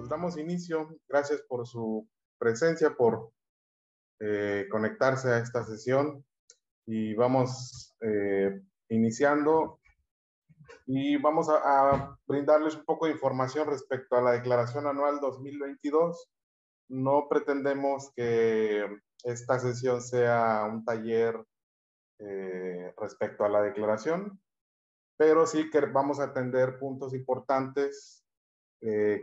pues damos inicio. Gracias por su presencia, por conectarse a esta sesión y vamos iniciando y vamos a brindarles un poco de información respecto a la declaración anual 2022. No pretendemos que esta sesión sea un taller respecto a la declaración, pero sí que vamos a atender puntos importantes,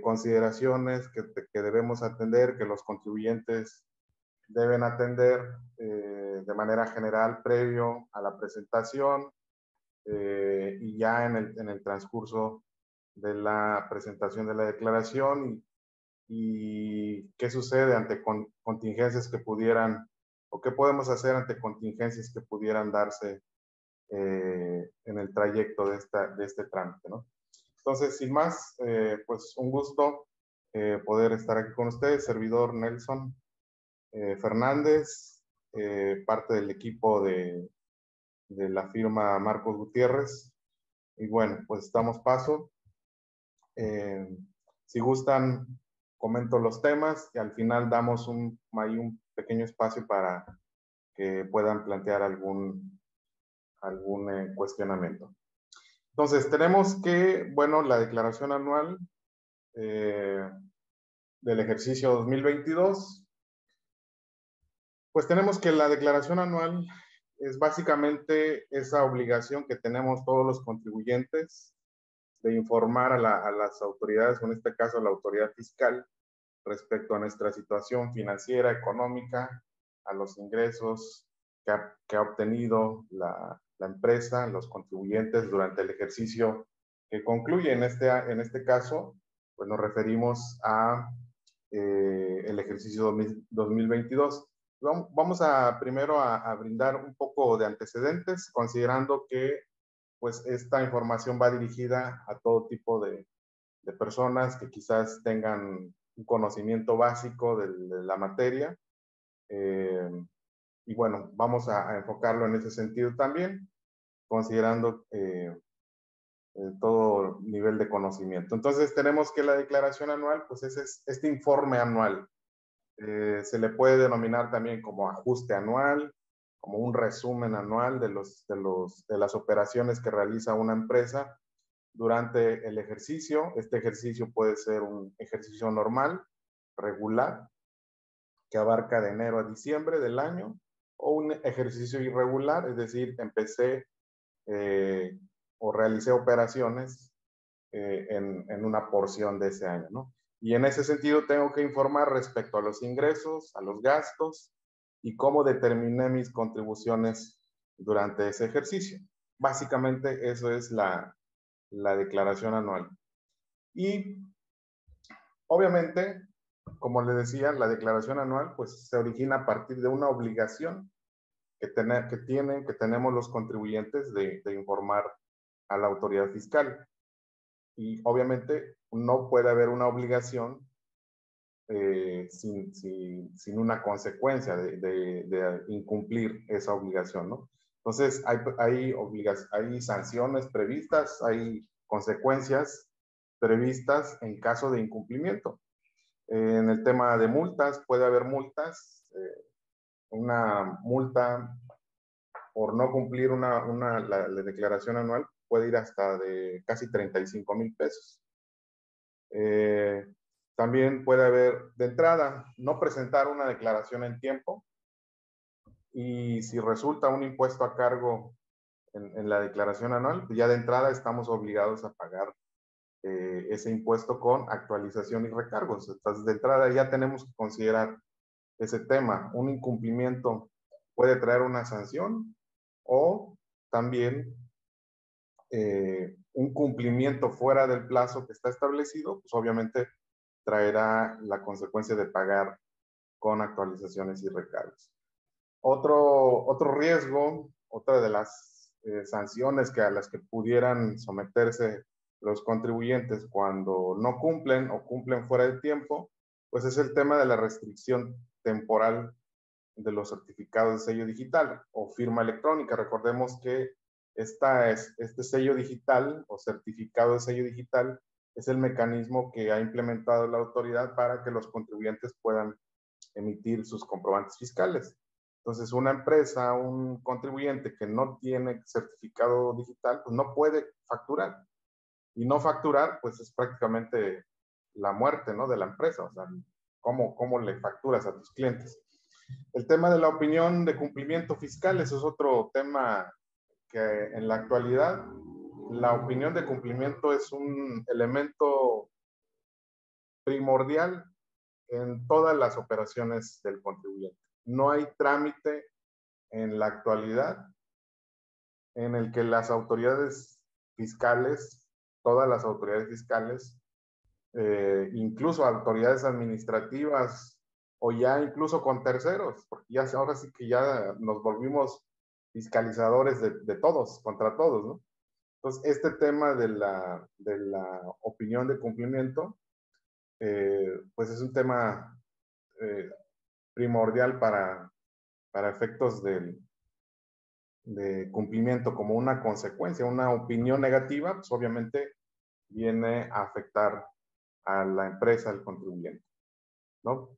consideraciones que debemos atender, que los contribuyentes deben atender de manera general previo a la presentación y ya en el transcurso de la presentación de la declaración y qué sucede ante contingencias que pudieran o qué podemos hacer ante contingencias que pudieran darse en el trayecto de este trámite, ¿no? Entonces, sin más, pues un gusto poder estar aquí con ustedes, servidor Nelson Fernández, parte del equipo de la firma Marcos Gutiérrez. Y bueno, pues damos paso. Si gustan, comento los temas y al final damos ahí un pequeño espacio para que puedan plantear algún cuestionamiento. Entonces, tenemos que, bueno, la declaración anual del ejercicio 2022, pues tenemos que la declaración anual es básicamente esa obligación que tenemos todos los contribuyentes de informar a las autoridades, o en este caso a la autoridad fiscal, respecto a nuestra situación financiera, económica, a los ingresos que ha obtenido la empresa, los contribuyentes durante el ejercicio que concluye. En este caso, pues nos referimos a el ejercicio 2022. Vamos primero a brindar un poco de antecedentes, considerando que pues esta información va dirigida a todo tipo de personas que quizás tengan un conocimiento básico de la materia. Y bueno, vamos a enfocarlo en ese sentido también, considerando todo nivel de conocimiento. Entonces tenemos que la declaración anual, pues es este informe anual. Se le puede denominar también como ajuste anual, como un resumen anual de las operaciones que realiza una empresa durante el ejercicio. Este ejercicio puede ser un ejercicio normal, regular, que abarca de enero a diciembre del año, o un ejercicio irregular, es decir, empecé o realicé operaciones en una porción de ese año, ¿no? Y en ese sentido tengo que informar respecto a los ingresos, a los gastos y cómo determiné mis contribuciones durante ese ejercicio. Básicamente eso es la declaración anual. Y obviamente, como les decía, la declaración anual pues se origina a partir de una obligación que tenemos los contribuyentes de informar a la autoridad fiscal. Y obviamente no puede haber una obligación sin una consecuencia de incumplir esa obligación, ¿no? Entonces, hay sanciones previstas, hay consecuencias previstas en caso de incumplimiento. En el tema de multas, puede haber multas, una multa por no cumplir la declaración anual puede ir hasta de casi 35,000 pesos. También puede haber, de entrada, no presentar una declaración en tiempo, y si resulta un impuesto a cargo en la declaración anual, ya de entrada estamos obligados a pagar ese impuesto con actualización y recargos. Entonces, de entrada ya tenemos que considerar ese tema. Un incumplimiento puede traer una sanción o también un cumplimiento fuera del plazo que está establecido, pues obviamente traerá la consecuencia de pagar con actualizaciones y recargos. Otro riesgo, otra de las sanciones a las que pudieran someterse los contribuyentes cuando no cumplen o cumplen fuera de tiempo, pues es el tema de la restricción temporal de los certificados de sello digital o firma electrónica. Recordemos que este sello digital o certificado de sello digital es el mecanismo que ha implementado la autoridad para que los contribuyentes puedan emitir sus comprobantes fiscales. Entonces, una empresa, un contribuyente que no tiene certificado digital, pues no puede facturar. Y no facturar, pues es prácticamente la muerte, ¿no?, de la empresa. O sea, ¿cómo le facturas a tus clientes? El tema de la opinión de cumplimiento fiscal, eso es otro tema que en la actualidad la opinión de cumplimiento es un elemento primordial en todas las operaciones del contribuyente. No hay trámite en la actualidad en el que las autoridades fiscales, todas las autoridades fiscales, incluso autoridades administrativas o ya incluso con terceros, porque ya ahora sí que ya nos volvimos fiscalizadores de todos, contra todos, ¿no? Entonces, este tema de la opinión de cumplimiento, pues es un tema primordial para efectos de cumplimiento como una consecuencia. Una opinión negativa, pues obviamente viene a afectar a la empresa, al contribuyente, ¿no?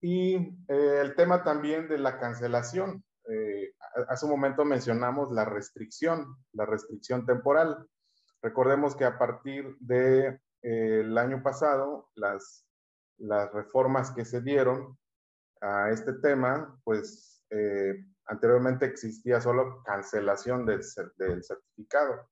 Y el tema también de la cancelación. Hace un momento mencionamos la restricción temporal. Recordemos que a partir de, el año pasado, las reformas que se dieron a este tema, pues anteriormente existía solo cancelación del certificado.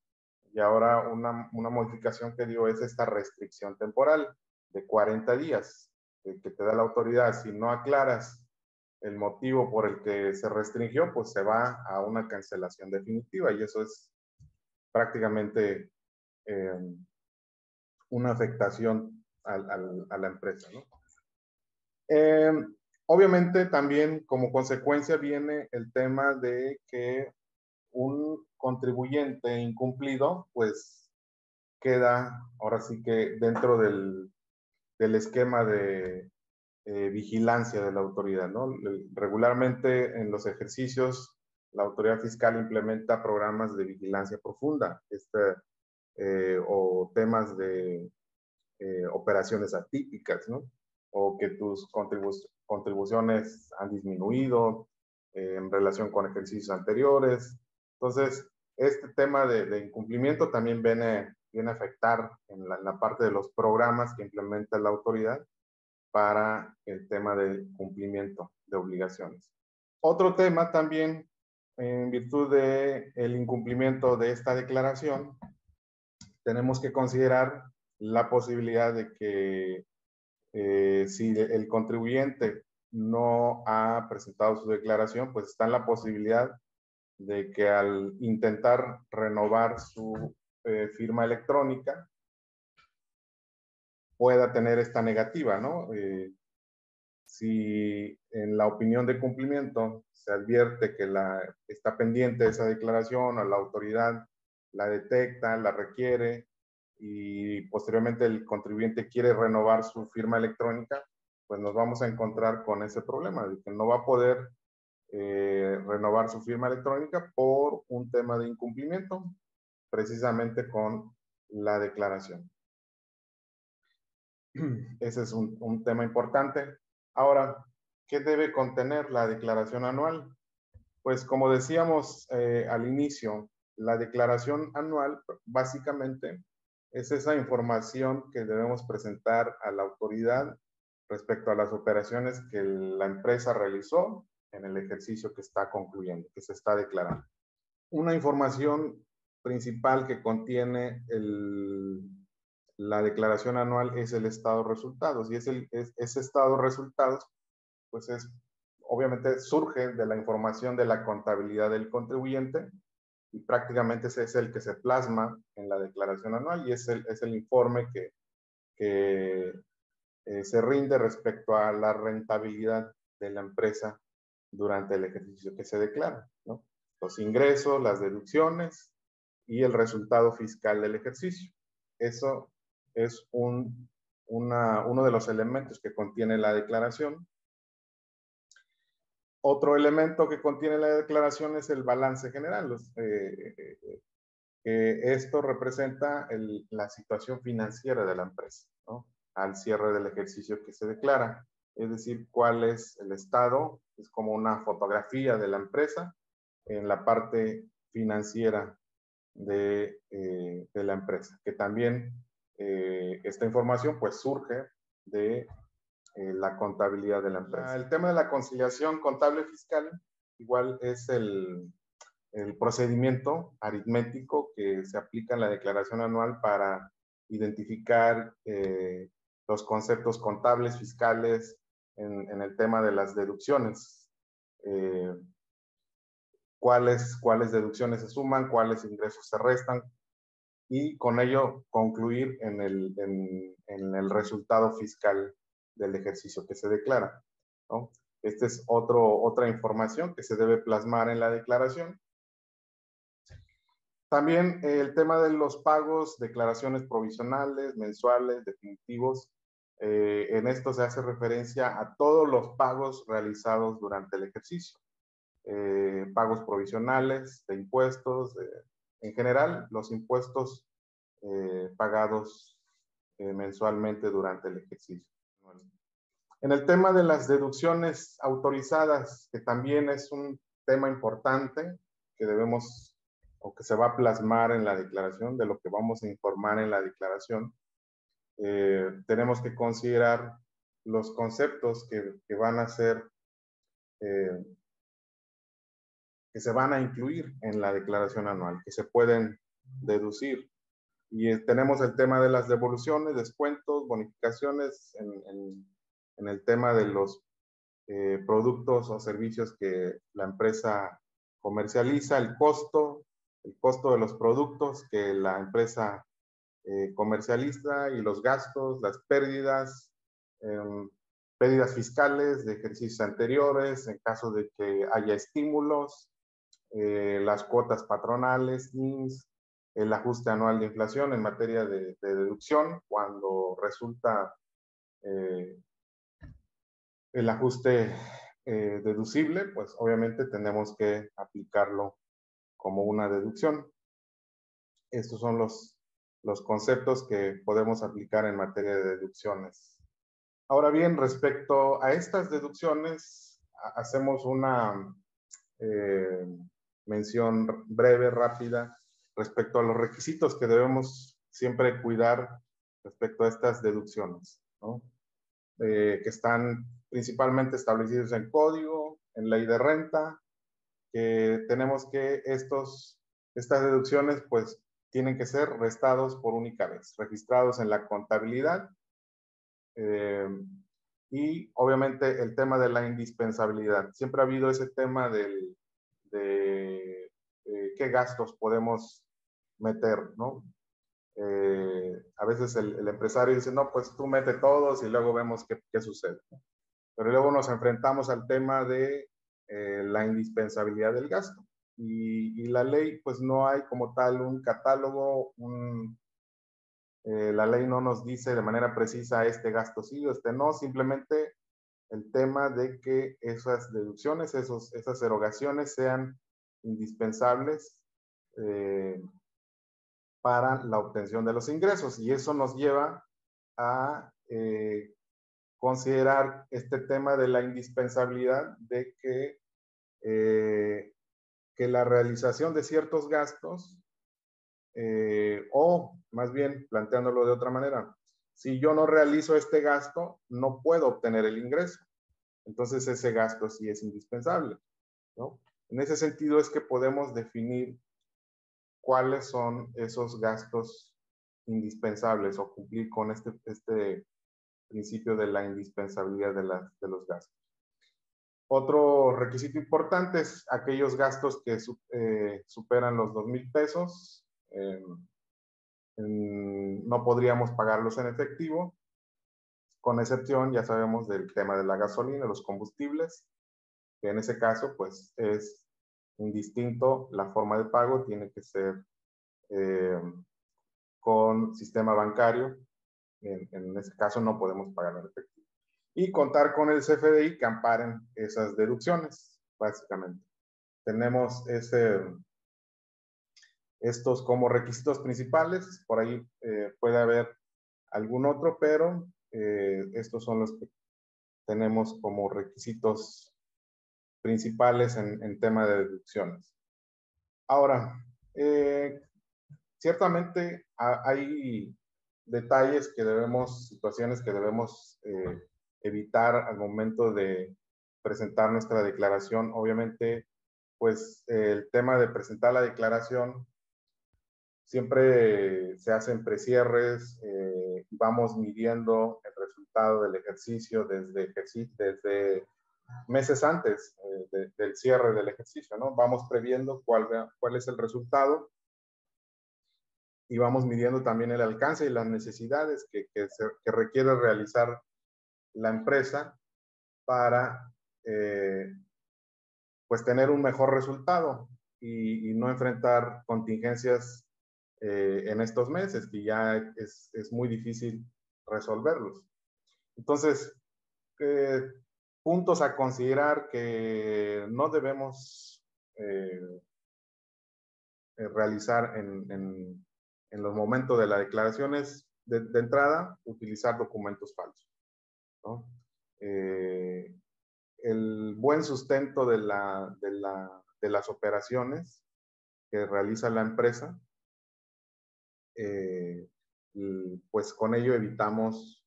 Y ahora una modificación que dio es esta restricción temporal de 40 días que te da la autoridad. Si no aclaras el motivo por el que se restringió, pues se va a una cancelación definitiva y eso es prácticamente una afectación a la empresa, ¿no? Obviamente también como consecuencia viene el tema de que un contribuyente incumplido, pues queda ahora sí que dentro del esquema de vigilancia de la autoridad, ¿no? Regularmente en los ejercicios la autoridad fiscal implementa programas de vigilancia profunda, o temas de operaciones atípicas, ¿no? O que tus contribuciones han disminuido en relación con ejercicios anteriores. Entonces, este tema de incumplimiento también viene a afectar en la parte de los programas que implementa la autoridad para el tema del cumplimiento de obligaciones. Otro tema también, en virtud del incumplimiento de esta declaración, tenemos que considerar la posibilidad de que si el contribuyente no ha presentado su declaración, pues está en la posibilidad de que al intentar renovar su firma electrónica pueda tener esta negativa, ¿no? Si en la opinión de cumplimiento se advierte que está pendiente esa declaración o la autoridad la detecta, la requiere y posteriormente el contribuyente quiere renovar su firma electrónica, pues nos vamos a encontrar con ese problema de que no va a poder renovar su firma electrónica por un tema de incumplimiento, precisamente con la declaración. Ese es un tema importante. Ahora, ¿qué debe contener la declaración anual? Pues como decíamos al inicio, la declaración anual básicamente es esa información que debemos presentar a la autoridad respecto a las operaciones que la empresa realizó en el ejercicio que está concluyendo, que se está declarando. Una información principal que contiene la declaración anual es el estado de resultados y ese estado de resultados pues obviamente surge de la información de la contabilidad del contribuyente y prácticamente ese es el que se plasma en la declaración anual y es el informe que se rinde respecto a la rentabilidad de la empresa durante el ejercicio que se declara, ¿no? Los ingresos, las deducciones y el resultado fiscal del ejercicio. Eso es uno de los elementos que contiene la declaración. Otro elemento que contiene la declaración es el balance general, que esto representa la situación financiera de la empresa, ¿no? Al cierre del ejercicio que se declara. Es decir, cuál es el estado, es como una fotografía de la empresa en la parte financiera de la empresa, que también esta información pues surge de la contabilidad de la empresa. El tema de la conciliación contable fiscal igual es el procedimiento aritmético que se aplica en la declaración anual para identificar los conceptos contables, fiscales, en el tema de las deducciones. Cuáles deducciones se suman, cuáles ingresos se restan, y con ello concluir en el resultado fiscal del ejercicio que se declara, ¿no? Esta es otra información que se debe plasmar en la declaración. También el tema de los pagos, declaraciones provisionales, mensuales, definitivos. En esto se hace referencia a todos los pagos realizados durante el ejercicio. Pagos provisionales de impuestos, en general, los impuestos pagados mensualmente durante el ejercicio. En el tema de las deducciones autorizadas, que también es un tema importante que debemos o que se va a plasmar en la declaración, de lo que vamos a informar en la declaración, tenemos que considerar los conceptos que van a ser, que se van a incluir en la declaración anual, que se pueden deducir. Y tenemos el tema de las devoluciones, descuentos, bonificaciones en el tema de los productos o servicios que la empresa comercializa, el costo de los productos que la empresa comercializa y los gastos, las pérdidas, pérdidas fiscales de ejercicios anteriores en caso de que haya estímulos, las cuotas patronales, IMSS, el ajuste anual de inflación en materia de deducción, cuando resulta el ajuste deducible, pues obviamente tenemos que aplicarlo como una deducción. Estos son los conceptos que podemos aplicar en materia de deducciones. Ahora bien, respecto a estas deducciones, hacemos una mención breve, rápida, respecto a los requisitos que debemos siempre cuidar respecto a estas deducciones, ¿no? Que están principalmente establecidos en código, en ley de renta, que tenemos que estas deducciones pues tienen que ser restados por única vez, registrados en la contabilidad, y obviamente el tema de la indispensabilidad. Siempre ha habido ese tema de qué gastos podemos meter, ¿no? A veces el empresario dice, no, pues tú mete todos y luego vemos qué sucede. Pero luego nos enfrentamos al tema de la indispensabilidad del gasto. Y la ley, pues no hay como tal un catálogo, la ley no nos dice de manera precisa este gasto sí o este no, simplemente el tema de que esas deducciones, esas erogaciones sean indispensables para la obtención de los ingresos. Y eso nos lleva a considerar este tema de la indispensabilidad de que la realización de ciertos gastos, o más bien planteándolo de otra manera, si yo no realizo este gasto, no puedo obtener el ingreso. Entonces ese gasto sí es indispensable, ¿no? En ese sentido es que podemos definir cuáles son esos gastos indispensables o cumplir con este principio de la indispensabilidad de los gastos. Otro requisito importante es aquellos gastos que superan los 2,000 pesos. No podríamos pagarlos en efectivo, con excepción, ya sabemos, del tema de la gasolina, los combustibles, que en ese caso, pues, es indistinto la forma de pago, tiene que ser con sistema bancario. En ese caso no podemos pagar en efectivo. Y contar con el CFDI que amparen esas deducciones, básicamente. Tenemos Estos como requisitos principales, por ahí puede haber algún otro, pero estos son los que tenemos como requisitos principales en tema de deducciones. Ahora, ciertamente hay detalles que debemos, situaciones que debemos evitar al momento de presentar nuestra declaración. Obviamente, pues el tema de presentar la declaración siempre se hacen precierres, vamos midiendo el resultado del ejercicio desde meses antes del cierre del ejercicio, ¿no? Vamos previendo cuál es el resultado y vamos midiendo también el alcance y las necesidades que requiere realizar la empresa para pues tener un mejor resultado y no enfrentar contingencias en estos meses, que ya es muy difícil resolverlos. Entonces, puntos a considerar que no debemos realizar en los momentos de la declaración es, de entrada, utilizar documentos falsos, ¿no? El buen sustento de las operaciones que realiza la empresa, pues con ello evitamos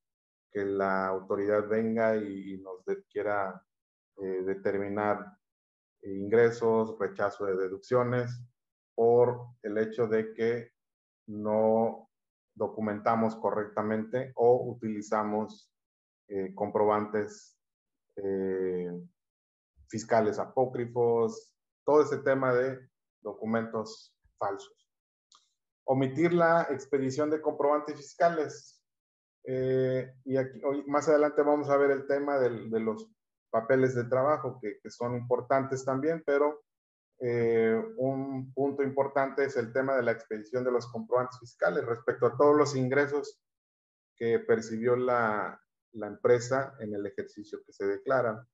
que la autoridad venga y nos quiera determinar ingresos, rechazo de deducciones, por el hecho de que no documentamos correctamente o utilizamos comprobantes fiscales apócrifos, todo ese tema de documentos falsos. Omitir la expedición de comprobantes fiscales. Y aquí, hoy, más adelante vamos a ver el tema de los papeles de trabajo, que son importantes también, pero un punto importante es el tema de la expedición de los comprobantes fiscales respecto a todos los ingresos que percibió la empresa en el ejercicio que se declara.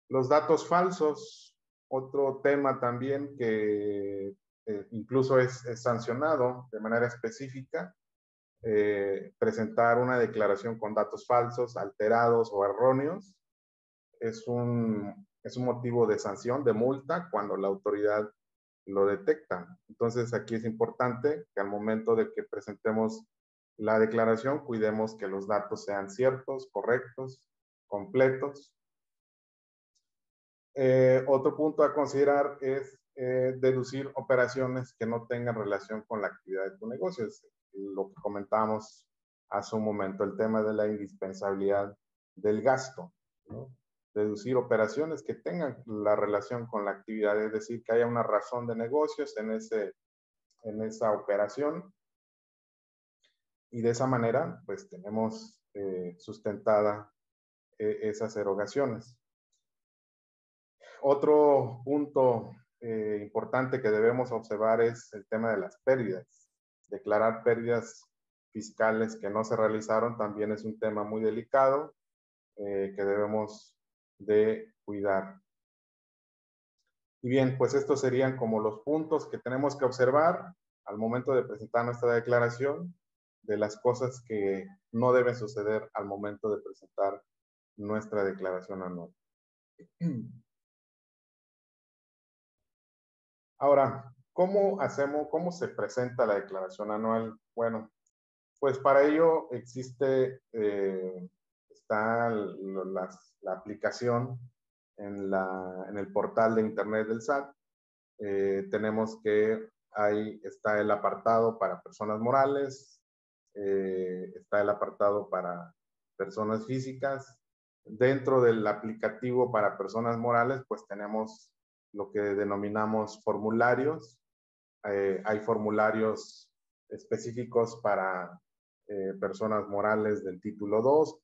Los datos falsos, otro tema también que incluso es sancionado de manera específica, presentar una declaración con datos falsos, alterados o erróneos, es un motivo de sanción, de multa, cuando la autoridad lo detecta. Entonces, aquí es importante que al momento de que presentemos la declaración, cuidemos que los datos sean ciertos, correctos, completos. Otro punto a considerar es deducir operaciones que no tengan relación con la actividad de tu negocio. Es lo que comentábamos hace un momento, el tema de la indispensabilidad del gasto, ¿no? Deducir operaciones que tengan la relación con la actividad, es decir, que haya una razón de negocios en esa operación. Y de esa manera, pues tenemos sustentada esas erogaciones. Otro punto importante que debemos observar es el tema de las pérdidas. Declarar pérdidas fiscales que no se realizaron también es un tema muy delicado que debemos de cuidar. Y bien, pues estos serían como los puntos que tenemos que observar al momento de presentar nuestra declaración, de las cosas que no deben suceder al momento de presentar nuestra declaración anual. Ahora, ¿cómo se presenta la declaración anual? Bueno, pues para ello está la aplicación en el portal de internet del SAT. Tenemos que ahí está el apartado para personas morales, está el apartado para personas físicas. Dentro del aplicativo para personas morales, pues tenemos lo que denominamos formularios. Hay formularios específicos para personas morales del título 2,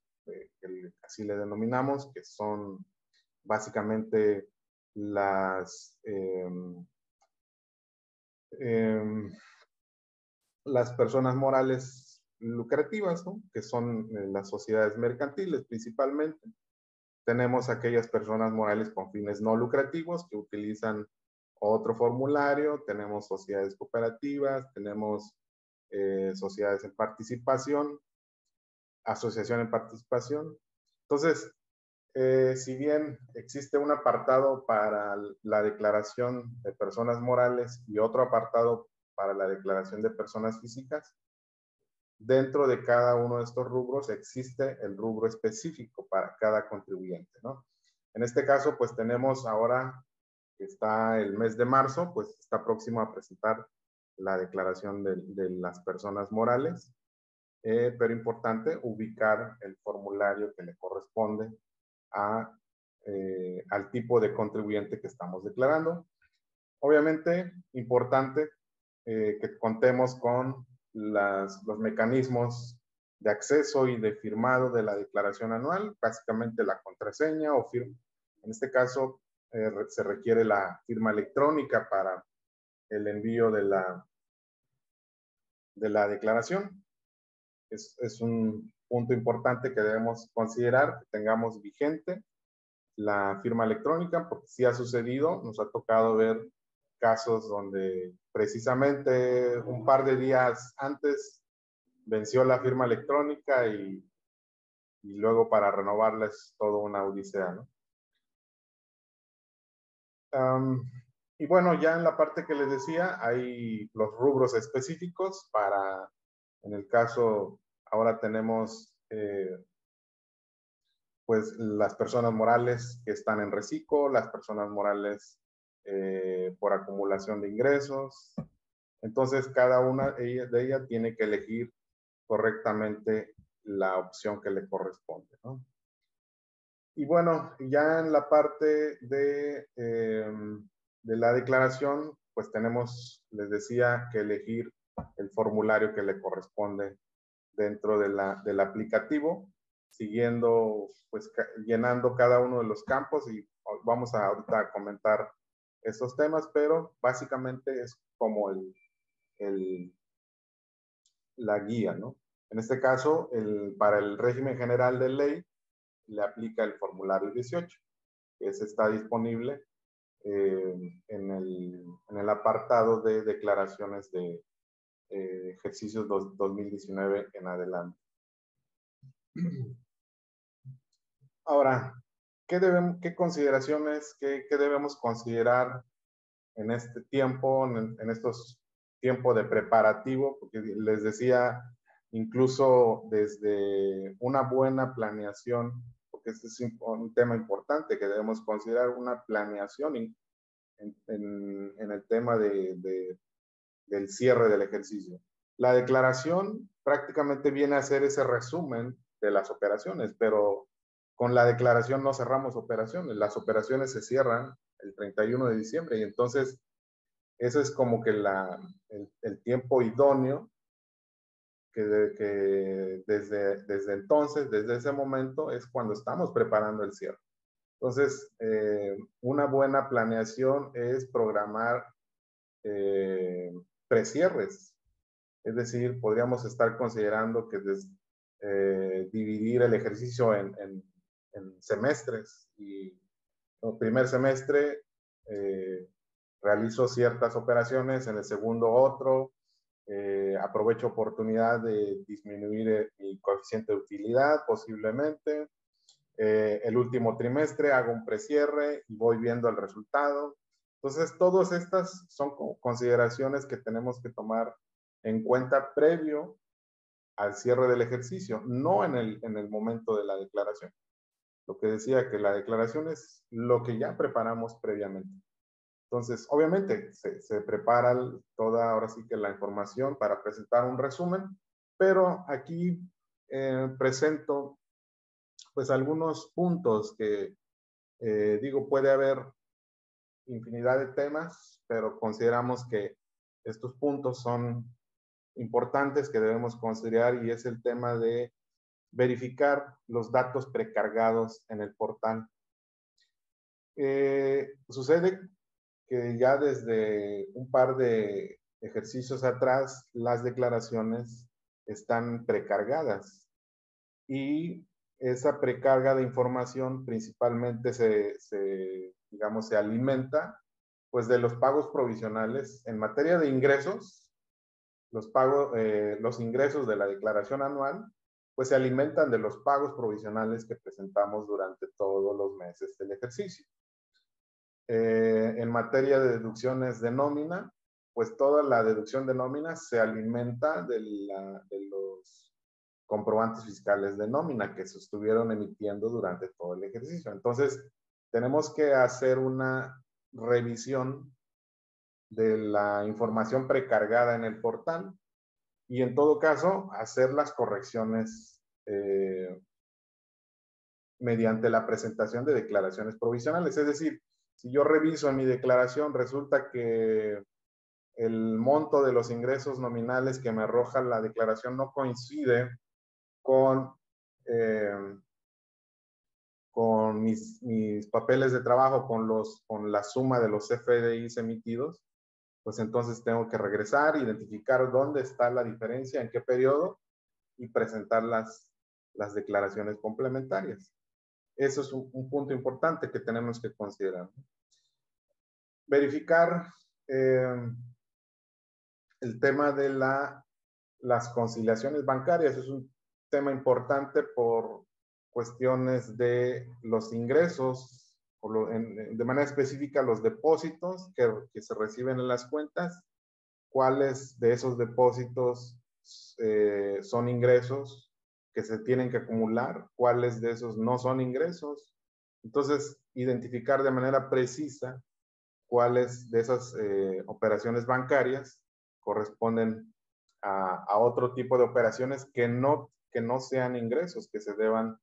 así le denominamos, que son básicamente las personas morales lucrativas, ¿no? Que son las sociedades mercantiles principalmente. Tenemos aquellas personas morales con fines no lucrativos que utilizan otro formulario, tenemos sociedades cooperativas, tenemos sociedades en participación, asociación en participación. Entonces, si bien existe un apartado para la declaración de personas morales y otro apartado para la declaración de personas físicas, dentro de cada uno de estos rubros existe el rubro específico para cada contribuyente, ¿no? En este caso, pues tenemos ahora que está el mes de marzo, pues está próximo a presentar la declaración de las personas morales, pero importante ubicar el formulario que le corresponde al tipo de contribuyente que estamos declarando. Obviamente, importante que contemos con los mecanismos de acceso y de firmado de la declaración anual, básicamente la contraseña o firma. En este caso, se requiere la firma electrónica para el envío de la declaración. Es un punto importante que debemos considerar, que tengamos vigente la firma electrónica, porque sí ha sucedido, nos ha tocado ver casos donde precisamente un par de días antes venció la firma electrónica y luego para renovarla es todo una odisea, ¿no? Y bueno, ya en la parte que les decía, hay los rubros específicos para, en el caso, ahora tenemos pues las personas morales que están en reciclo, las personas morales por acumulación de ingresos. Entonces, cada una de ellas tiene que elegir correctamente la opción que le corresponde, ¿no? Y bueno, ya en la parte de la declaración, pues tenemos, les decía, que elegir el formulario que le corresponde dentro del aplicativo, siguiendo, pues llenando cada uno de los campos y vamos a ahorita a comentar esos temas, pero básicamente es como la guía, ¿no? En este caso, para el régimen general de ley, le aplica el formulario 18, que ese está disponible en el apartado de declaraciones de ejercicios 2019 en adelante. Ahora, ¿qué consideraciones, qué debemos considerar en este tiempo, en estos tiempos de preparativo? Porque les decía, incluso desde una buena planeación, porque este es un tema importante que debemos considerar, una planeación en el tema del cierre del ejercicio. La declaración prácticamente viene a ser ese resumen de las operaciones, pero con la declaración no cerramos operaciones. Las operaciones se cierran el 31 de diciembre y entonces eso es como que el tiempo idóneo que desde entonces, desde ese momento, es cuando estamos preparando el cierre. Entonces, una buena planeación es programar precierres. Es decir, podríamos estar considerando que dividir el ejercicio en semestres y el primer semestre realizo ciertas operaciones, en el segundo otro, aprovecho oportunidad de disminuir mi coeficiente de utilidad posiblemente. El último trimestre hago un precierre y voy viendo el resultado. Entonces, todas estas son consideraciones que tenemos que tomar en cuenta previo al cierre del ejercicio, no en el momento de la declaración. Lo que decía que la declaración es lo que ya preparamos previamente. Entonces, obviamente, se prepara toda, ahora sí que la información para presentar un resumen, pero aquí presento pues algunos puntos que digo, puede haber infinidad de temas, pero consideramos que estos puntos son importantes que debemos considerar y es el tema de verificar los datos precargados en el portal. Sucede que ya desde un par de ejercicios atrás las declaraciones están precargadas y esa precarga de información principalmente digamos, se alimenta pues de los pagos provisionales. En materia de ingresos, los ingresos de la declaración anual, pues se alimentan de los pagos provisionales que presentamos durante todos los meses del ejercicio. En materia de deducciones de nómina, pues toda la deducción de nómina se alimenta de los comprobantes fiscales de nómina que se estuvieron emitiendo durante todo el ejercicio. Entonces, tenemos que hacer una revisión de la información precargada en el portal y en todo caso hacer las correcciones mediante la presentación de declaraciones provisionales. Es decir, si yo reviso en mi declaración, resulta que el monto de los ingresos nominales que me arroja la declaración no coincide con mis papeles de trabajo, con la suma de los CFDIs emitidos, pues entonces tengo que regresar, identificar dónde está la diferencia, en qué periodo, y presentar las declaraciones complementarias. Eso es un punto importante que tenemos que considerar. Verificar el tema de las conciliaciones bancarias. Es un tema importante por cuestiones de los ingresos, de manera específica los depósitos que se reciben en las cuentas, cuáles de esos depósitos son ingresos que se tienen que acumular, cuáles de esos no son ingresos. Entonces, identificar de manera precisa cuáles de esas operaciones bancarias corresponden a otro tipo de operaciones que no sean ingresos, que se deban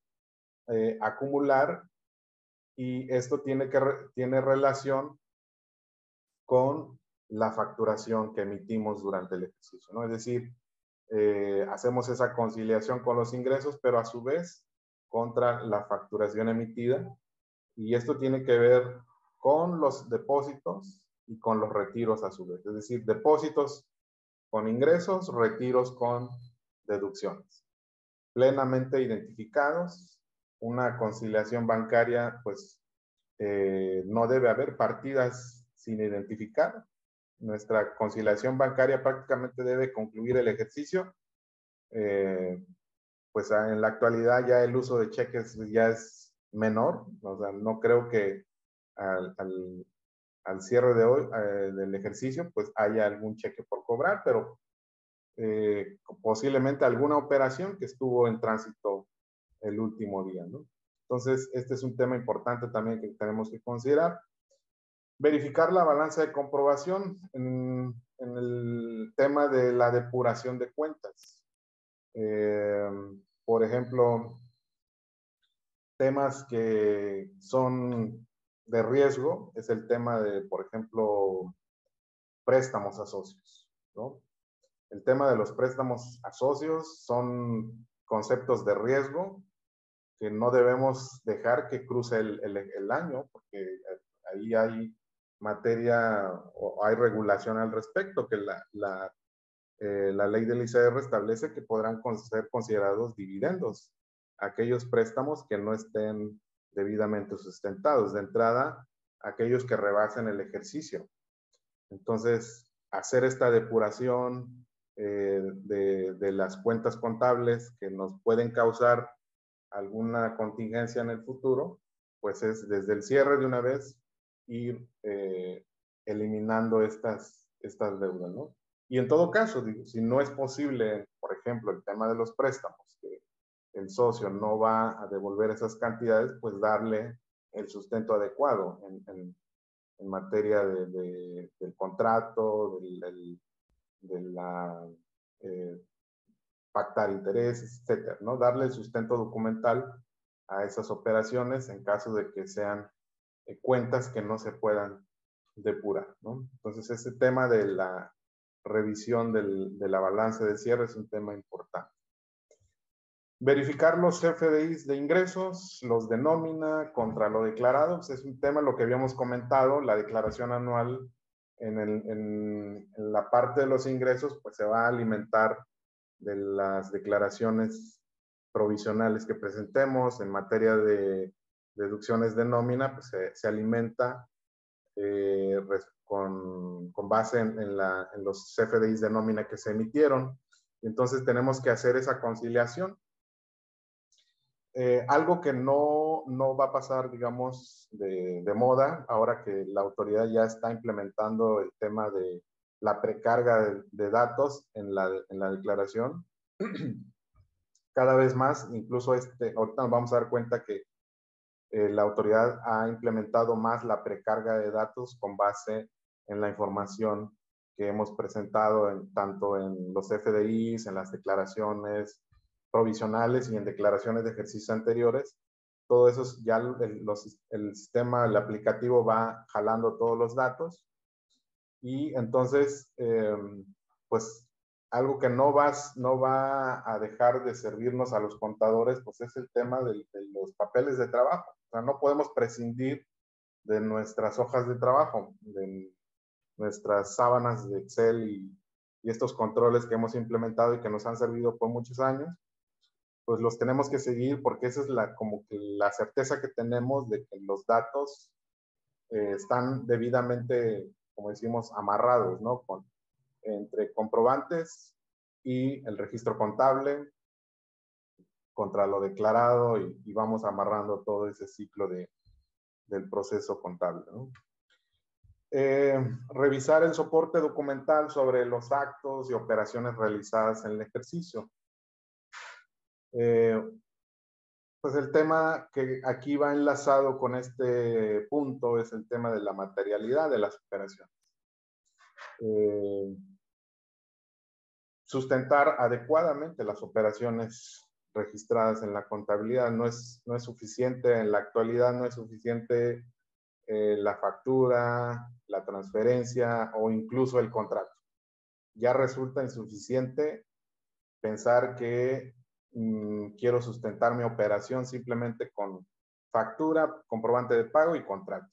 acumular, y esto tiene relación con la facturación que emitimos durante el ejercicio, ¿no? Es decir, hacemos esa conciliación con los ingresos, pero a su vez contra la facturación emitida, y esto tiene que ver con los depósitos y con los retiros a su vez. Es decir, depósitos con ingresos, retiros con deducciones. Plenamente identificados, una conciliación bancaria, pues no debe haber partidas sin identificar. Nuestra conciliación bancaria prácticamente debe concluir el ejercicio. Pues en la actualidad ya el uso de cheques ya es menor. O sea, no creo que al cierre de hoy del ejercicio pues haya algún cheque por cobrar, pero posiblemente alguna operación que estuvo en tránsito el último día, ¿no? Entonces, este es un tema importante también que tenemos que considerar. Verificar la balanza de comprobación en el tema de la depuración de cuentas. Por ejemplo, temas que son de riesgo es el tema de, por ejemplo, préstamos a socios, ¿no? El tema de los préstamos a socios son conceptos de riesgo que no debemos dejar que cruce el año, porque ahí hay materia o hay regulación al respecto, que la ley del ICR establece que podrán ser considerados dividendos aquellos préstamos que no estén debidamente sustentados. De entrada, aquellos que rebasen el ejercicio. Entonces, hacer esta depuración de las cuentas contables que nos pueden causar alguna contingencia en el futuro, pues es desde el cierre de una vez ir eliminando estas deudas, ¿no? Y en todo caso, digo, si no es posible, por ejemplo, el tema de los préstamos, que el socio no va a devolver esas cantidades, pues darle el sustento adecuado en materia del contrato, de la pactar intereses, etcétera, ¿no? Darle el sustento documental a esas operaciones en caso de que sean cuentas que no se puedan depurar, ¿no? Entonces, ese tema de la revisión de la balanza de cierre es un tema importante. Verificar los CFDIs de ingresos, los de nómina contra lo declarado, pues es un tema, lo que habíamos comentado, la declaración anual en la parte de los ingresos, pues se va a alimentar de las declaraciones provisionales que presentemos. En materia de deducciones de nómina, pues se alimenta con base en los CFDIs de nómina que se emitieron. Entonces tenemos que hacer esa conciliación. Algo que no va a pasar, digamos, de moda, ahora que la autoridad ya está implementando el tema de la precarga de datos en la declaración. Cada vez más, incluso ahorita nos vamos a dar cuenta que la autoridad ha implementado más la precarga de datos con base en la información que hemos presentado tanto en los FDIs, en las declaraciones provisionales y en declaraciones de ejercicios anteriores. Todo eso ya el sistema, el aplicativo va jalando todos los datos y entonces, pues algo que no va a dejar de servirnos a los contadores, pues es el tema de los papeles de trabajo. O sea, no podemos prescindir de nuestras hojas de trabajo, de nuestras sábanas de Excel y estos controles que hemos implementado y que nos han servido por muchos años, pues los tenemos que seguir porque esa es como que la certeza que tenemos de que los datos están debidamente, como decimos, amarrados, ¿no? Entre comprobantes y el registro contable contra lo declarado y vamos amarrando todo ese ciclo del proceso contable, ¿no? Revisar el soporte documental sobre los actos y operaciones realizadas en el ejercicio. Pues el tema que aquí va enlazado con este punto es el tema de la materialidad de las operaciones. Sustentar adecuadamente las operaciones registradas en la contabilidad no es suficiente, en la actualidad no es suficiente la factura, la transferencia o incluso el contrato. Ya resulta insuficiente pensar que quiero sustentar mi operación simplemente con factura, comprobante de pago y contrato,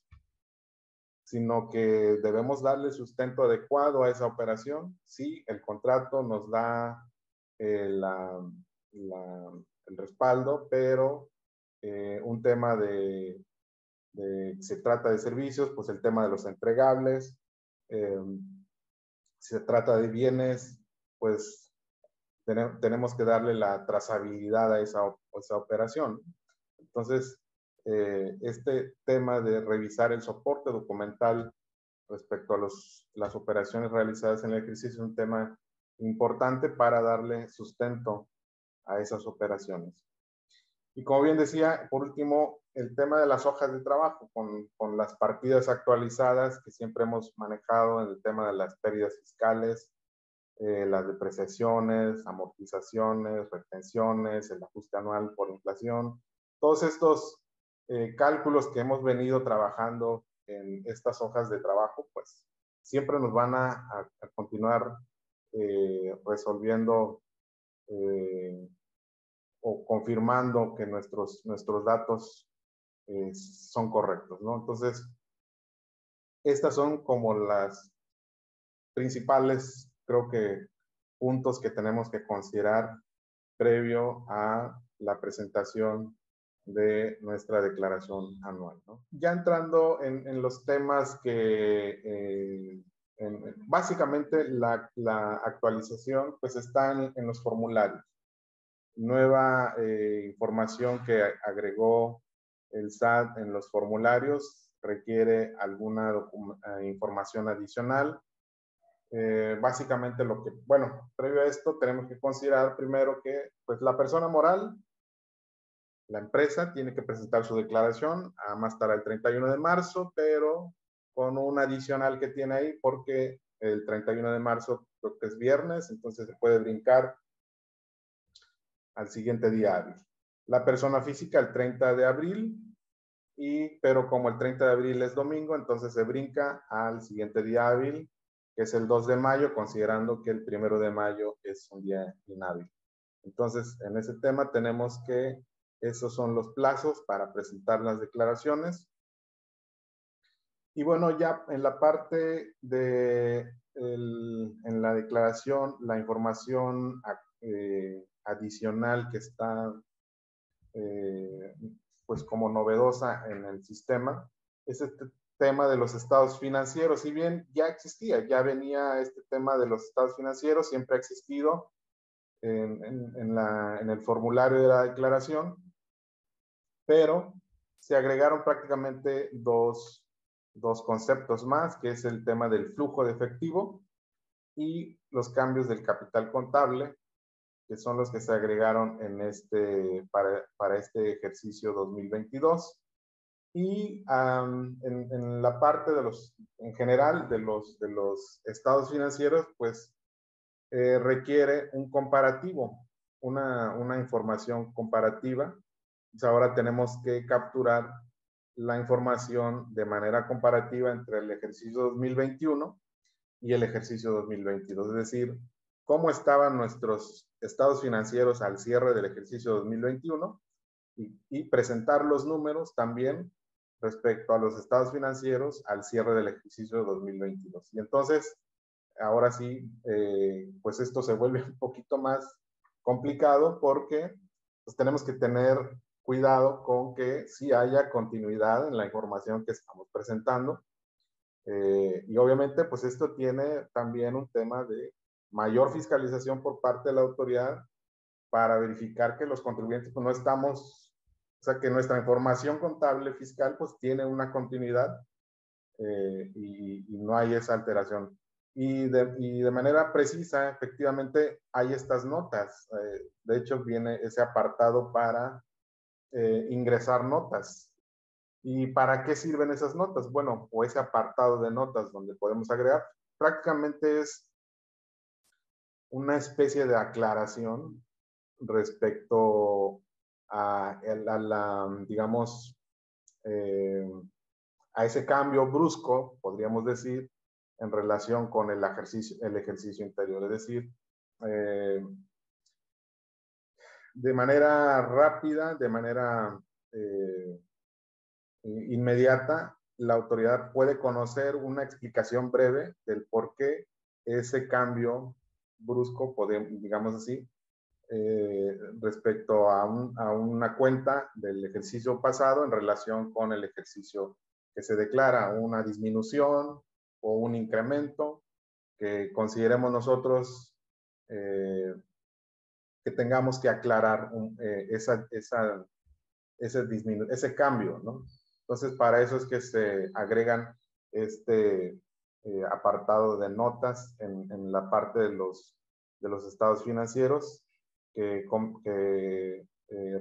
sino que debemos darle sustento adecuado a esa operación. Sí, el contrato nos da el respaldo, pero un tema se trata de servicios, pues el tema de los entregables, si se trata de bienes, pues tenemos que darle la trazabilidad a esa operación. Entonces, este tema de revisar el soporte documental respecto a las operaciones realizadas en el ejercicio es un tema importante para darle sustento a esas operaciones. Y como bien decía, por último, el tema de las hojas de trabajo con las partidas actualizadas que siempre hemos manejado en el tema de las pérdidas fiscales, las depreciaciones, amortizaciones, retenciones, el ajuste anual por inflación, todos estos cálculos que hemos venido trabajando en estas hojas de trabajo, pues siempre nos van a continuar resolviendo o confirmando que nuestros datos son correctos, ¿no? Entonces, estas son como las principales, creo que, puntos que tenemos que considerar previo a la presentación de nuestra declaración anual, ¿no? Ya entrando en los temas que básicamente la actualización pues está en los formularios. Nueva información que agregó el SAT en los formularios requiere alguna información adicional. Básicamente bueno, previo a esto tenemos que considerar primero que pues la persona moral, la empresa, tiene que presentar su declaración a más tardar el 31 de marzo, pero con un adicional que tiene ahí porque el 31 de marzo creo que es viernes, entonces se puede brincar al siguiente día hábil. La persona física el 30 de abril, pero como el 30 de abril es domingo, entonces se brinca al siguiente día hábil, que es el 2 de mayo, considerando que el 1 de mayo es un día inhábil. Entonces, en ese tema tenemos que esos son los plazos para presentar las declaraciones. Y bueno, ya en la parte en la declaración, la información adicional que está pues como novedosa en el sistema es este tema de los estados financieros. Si bien ya existía, ya venía este tema de los estados financieros, siempre ha existido en el formulario de la declaración, pero se agregaron prácticamente dos conceptos más, que es el tema del flujo de efectivo y los cambios del capital contable, que son los que se agregaron para este ejercicio 2022. Y en la parte en general de los estados financieros, pues requiere un comparativo, una información comparativa. Pues ahora tenemos que capturar la información de manera comparativa entre el ejercicio 2021 y el ejercicio 2022. Es decir, cómo estaban nuestros estados financieros al cierre del ejercicio 2021 y presentar los números también respecto a los estados financieros al cierre del ejercicio 2022. Y entonces, ahora sí, pues esto se vuelve un poquito más complicado porque pues, tenemos que tener cuidado con que sí haya continuidad en la información que estamos presentando. Y obviamente, pues esto tiene también un tema de mayor fiscalización por parte de la autoridad para verificar que los contribuyentes pues, no estamos, o sea, que nuestra información contable fiscal pues tiene una continuidad y no hay esa alteración. Y de manera precisa, efectivamente, hay estas notas. De hecho, viene ese apartado para ingresar notas. ¿Y para qué sirven esas notas? Bueno, o ese apartado de notas donde podemos agregar, prácticamente es una especie de aclaración respecto digamos, a ese cambio brusco, podríamos decir, en relación con el ejercicio interior. Es decir, de manera rápida, de manera inmediata, la autoridad puede conocer una explicación breve del por qué ese cambio brusco, digamos así, respecto a una cuenta del ejercicio pasado en relación con el ejercicio que se declara, una disminución o un incremento que consideremos nosotros que tengamos que aclarar ese cambio, ¿no? Entonces, para eso es que se agregan este apartado de notas en la parte de los estados financieros que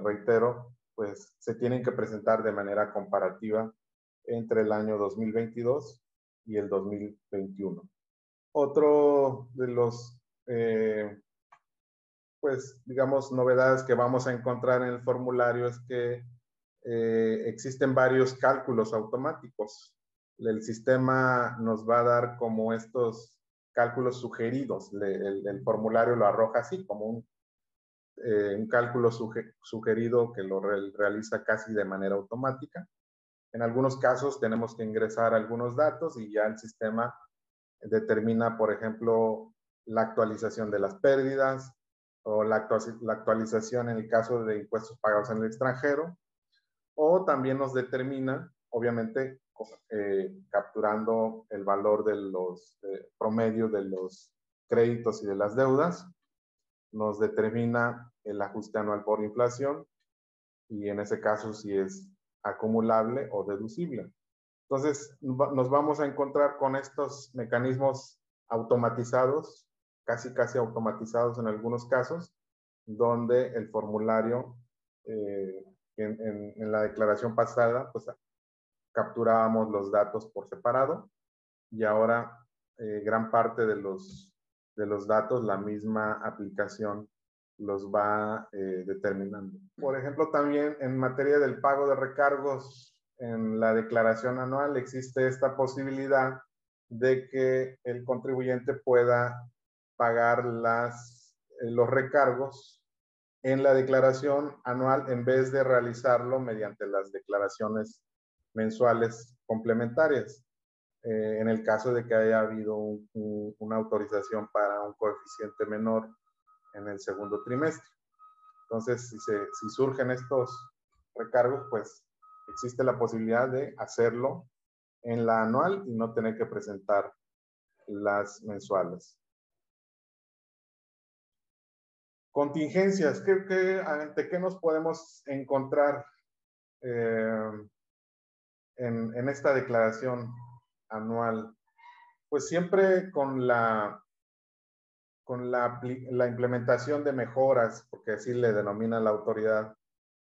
reitero, pues se tienen que presentar de manera comparativa entre el año 2022 y el 2021. Otro de los, pues, digamos, novedades que vamos a encontrar en el formulario es que existen varios cálculos automáticos. El sistema nos va a dar como estos cálculos sugeridos. El formulario lo arroja así, como un cálculo sugerido que lo realiza casi de manera automática. En algunos casos tenemos que ingresar algunos datos y ya el sistema determina, por ejemplo, la actualización de las pérdidas o la actualización en el caso de impuestos pagados en el extranjero, o también nos determina, obviamente, capturando el valor de los promedio de los créditos y de las deudas, nos determina el ajuste anual por inflación y en ese caso si es acumulable o deducible. Entonces, nos vamos a encontrar con estos mecanismos automatizados, casi automatizados en algunos casos, donde el formulario en la declaración pasada, pues capturábamos los datos por separado y ahora gran parte de los datos la misma aplicación los va determinando. Por ejemplo, también en materia del pago de recargos en la declaración anual existe esta posibilidad de que el contribuyente pueda pagar los recargos en la declaración anual en vez de realizarlo mediante las declaraciones mensuales complementarias. En el caso de que haya habido una autorización para un coeficiente menor en el segundo trimestre. Entonces, si surgen estos recargos, pues existe la posibilidad de hacerlo en la anual y no tener que presentar las mensuales. Contingencias, ¿ante qué nos podemos encontrar en esta declaración anual? Pues siempre con la implementación de mejoras, porque así le denomina la autoridad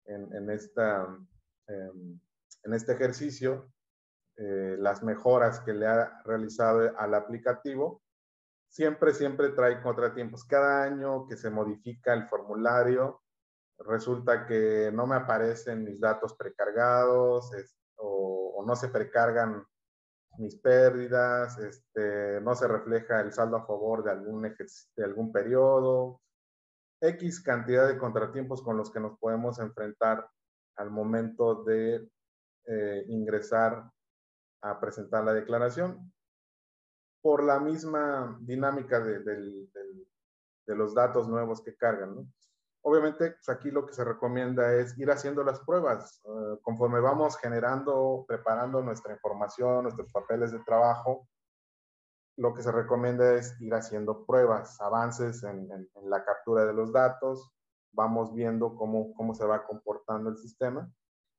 en este ejercicio, las mejoras que le ha realizado al aplicativo, siempre trae contratiempos. Cada año que se modifica el formulario, resulta que no me aparecen mis datos precargados, o no se precargan mis pérdidas, no se refleja el saldo a favor de algún periodo, X cantidad de contratiempos con los que nos podemos enfrentar al momento de ingresar a presentar la declaración, por la misma dinámica de los datos nuevos que cargan, ¿no? Obviamente, pues aquí lo que se recomienda es ir haciendo las pruebas. Conforme vamos preparando nuestra información, nuestros papeles de trabajo, lo que se recomienda es ir haciendo pruebas, avances en la captura de los datos, vamos viendo cómo se va comportando el sistema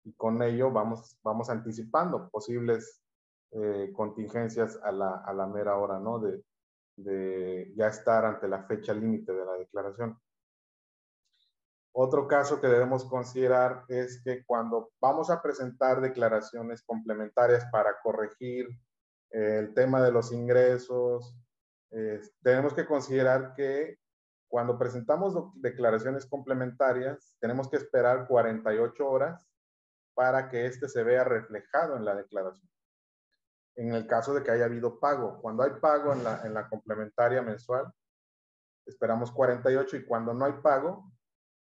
y con ello vamos anticipando posibles contingencias a la mera hora, ¿no? De ya estar ante la fecha límite de la declaración. Otro caso que debemos considerar es que cuando vamos a presentar declaraciones complementarias para corregir el tema de los ingresos, tenemos que considerar que cuando presentamos declaraciones complementarias, tenemos que esperar 48 horas para que este se vea reflejado en la declaración. En el caso de que haya habido pago, cuando hay pago en la complementaria mensual, esperamos 48 y cuando no hay pago,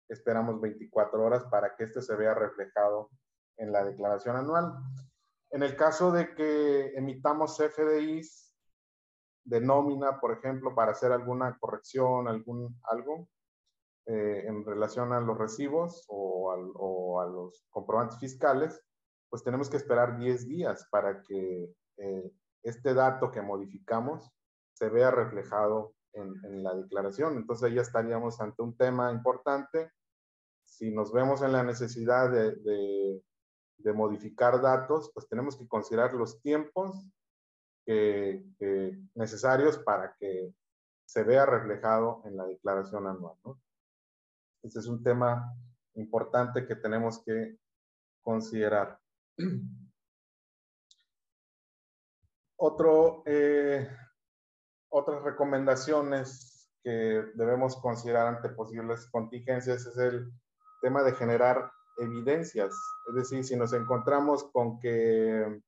esperamos 24 horas para que este se vea reflejado en la declaración anual. En el caso de que emitamos CFDIs de nómina, por ejemplo, para hacer alguna corrección, algo en relación a los recibos o a los comprobantes fiscales, pues tenemos que esperar 10 días para que este dato que modificamos se vea reflejado en la declaración. Entonces ya estaríamos ante un tema importante. Si nos vemos en la necesidad de modificar datos, pues tenemos que considerar los tiempos necesarios para que se vea reflejado en la declaración anual, ¿no? Este es un tema importante que tenemos que considerar. Otras recomendaciones que debemos considerar ante posibles contingencias es el tema de generar evidencias. Es decir, si nos encontramos con que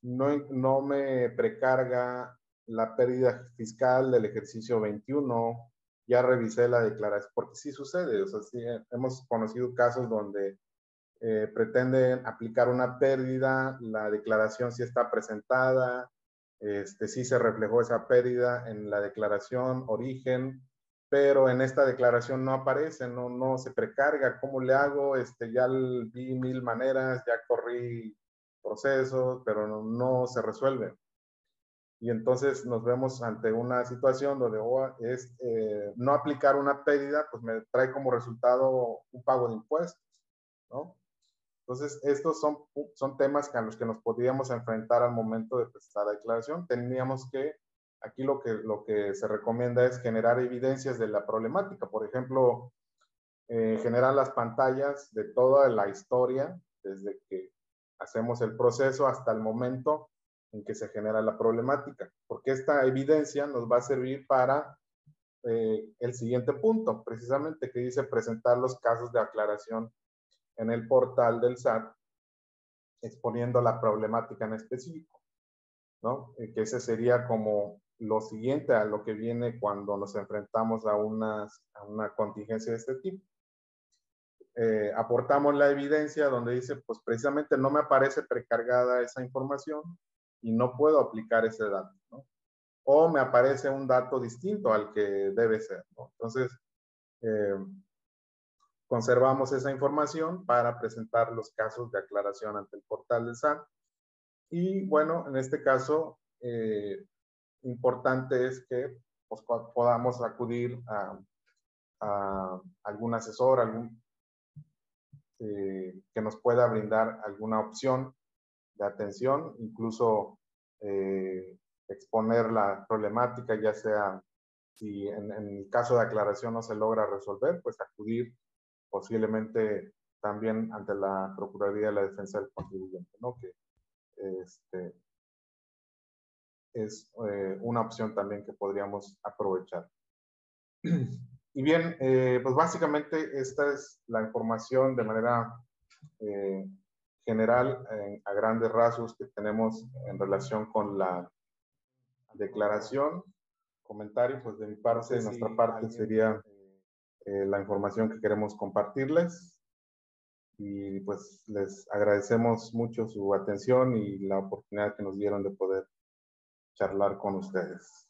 no me precarga la pérdida fiscal del ejercicio 21, ya revisé la declaración, porque sí sucede, o sea, sí, hemos conocido casos donde pretenden aplicar una pérdida, la declaración sí está presentada, sí se reflejó esa pérdida en la declaración origen, pero en esta declaración no aparece, no se precarga. ¿Cómo le hago? Ya vi 1000 maneras, ya corrí procesos, pero no se resuelve. Y entonces nos vemos ante una situación donde no aplicar una pérdida, pues me trae como resultado un pago de impuestos, ¿no? Entonces, estos son temas a los que nos podríamos enfrentar al momento de presentar la declaración. Aquí lo que se recomienda es generar evidencias de la problemática. Por ejemplo, generar las pantallas de toda la historia, desde que hacemos el proceso hasta el momento en que se genera la problemática, porque esta evidencia nos va a servir para el siguiente punto, precisamente, que dice presentar los casos de aclaración en el portal del SAT, exponiendo la problemática en específico, ¿no? Que ese sería como lo siguiente a lo que viene cuando nos enfrentamos a una contingencia de este tipo. Aportamos la evidencia donde dice, pues precisamente no me aparece precargada esa información y no puedo aplicar ese dato, ¿no? O me aparece un dato distinto al que debe ser, ¿no? Entonces, conservamos esa información para presentar los casos de aclaración ante el portal del SAT Y bueno, en este caso, importante es que pues, podamos acudir a algún asesor, que nos pueda brindar alguna opción de atención, incluso exponer la problemática, ya sea si en el caso de aclaración no se logra resolver, pues acudir posiblemente también ante la Procuraduría de la Defensa del Contribuyente, ¿no? Que este, es una opción también que podríamos aprovechar. Y bien, pues básicamente esta es la información de manera eh, general, a grandes rasgos, que tenemos en relación con la declaración. Comentario, pues de mi parte, de nuestra parte, sería la información que queremos compartirles. Y pues les agradecemos mucho su atención y la oportunidad que nos dieron de poder charlar con ustedes.